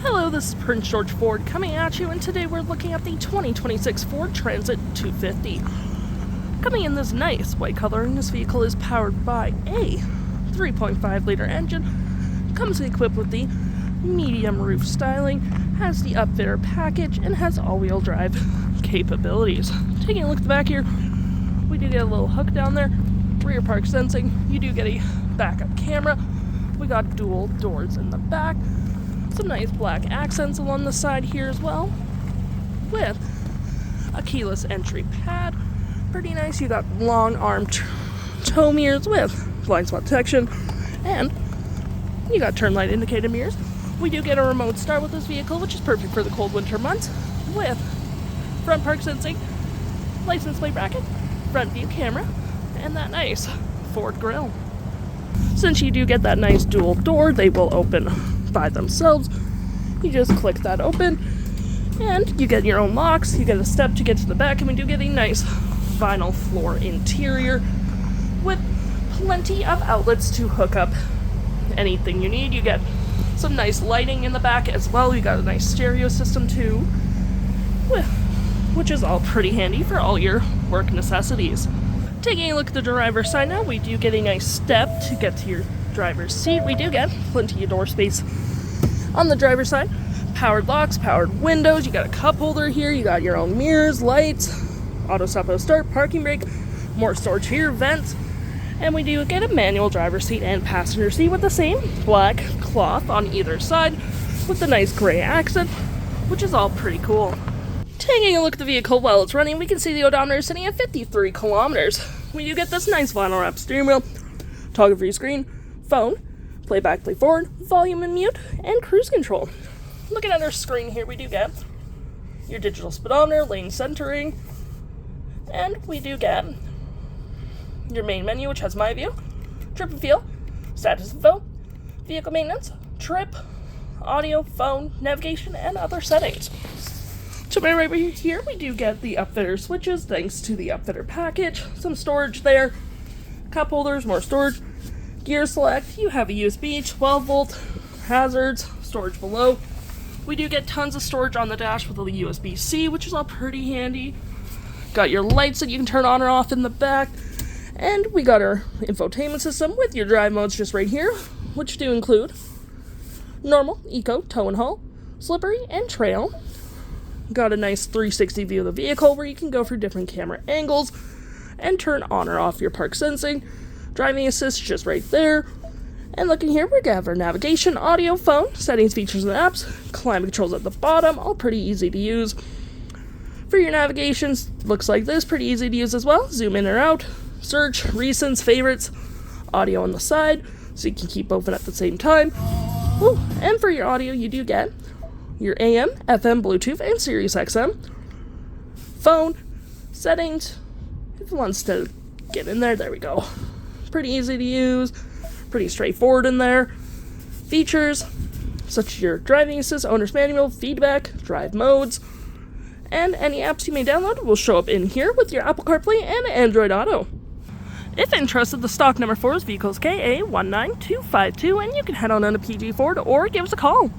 Hello, this is Prince George Ford coming at you, and today we're looking at the 2026 Ford Transit 250. Coming in this nice white color, and this vehicle is powered by a 3.5-liter engine, comes equipped with the medium roof styling, has the Upfitter Package, and has all-wheel drive capabilities. Taking a look at the back here, we do get a little hook down there, rear park sensing, you do get a backup camera, we got dual doors in the back, some nice black accents along the side here as well, with a keyless entry pad. Pretty nice. You got long arm tow mirrors with blind spot detection, and you got turn light indicator mirrors. We do get a remote start with this vehicle, which is perfect for the cold winter months, with front park sensing, license plate bracket, front view camera, and that nice Ford grille. Since you do get that nice dual door, they will open by themselves. You just click that open, and you get your own locks. You get a step to get to the back, and we do get a nice vinyl floor interior with plenty of outlets to hook up anything you need. You get some nice lighting in the back as well. You got a nice stereo system too, which is all pretty handy for all your work necessities. Taking a look at the driver's side now, we do get a nice step to get to your driver's seat. We do get plenty of door space on the driver's side. Powered locks, powered windows, you got a cup holder here, you got your own mirrors, lights, auto stop, auto start, parking brake, more storage here, vents, and we do get a manual driver's seat and passenger seat with the same black cloth on either side with the nice gray accent, which is all pretty cool. Taking a look at the vehicle while it's running, we can see the odometer sitting at 53 kilometers. We do get this nice vinyl wrap steering wheel, toggle free screen, phone, play back, play forward, volume and mute, and cruise control. Looking at our screen here, we do get your digital speedometer, lane centering, and we do get your main menu, which has My View, Trip and Feel, Status Info, Vehicle Maintenance, Trip, Audio, Phone, Navigation, and other settings. To my right here, we do get the Upfitter switches, thanks to the Upfitter Package, some storage there, cup holders, more storage, gear select, you have a USB, 12-volt, hazards, storage below. We do get tons of storage on the dash with a USB-C, which is all pretty handy. Got your lights that you can turn on or off in the back, and we got our infotainment system with your drive modes just right here, which do include normal, eco, tow and haul, slippery, and trail. Got a nice 360 view of the vehicle where you can go for different camera angles and turn on or off your park sensing. Driving assist just right there. And looking here, we have our navigation, audio, phone, settings, features, and apps, climate controls at the bottom, all pretty easy to use. For your navigations, looks like this, pretty easy to use as well. Zoom in or out, search, recents, favorites, audio on the side, so you can keep both at the same time. Ooh, and for your audio, you do get your AM, FM, Bluetooth, and SiriusXM. Phone, settings, if it wants to get in there, there we go. Pretty easy to use, pretty straightforward in there. Features, such as your driving assist, owner's manual, feedback, drive modes, and any apps you may download will show up in here with your Apple CarPlay and Android Auto. If interested, the stock number for this vehicle is KA19252, and you can head on to PG Ford or give us a call.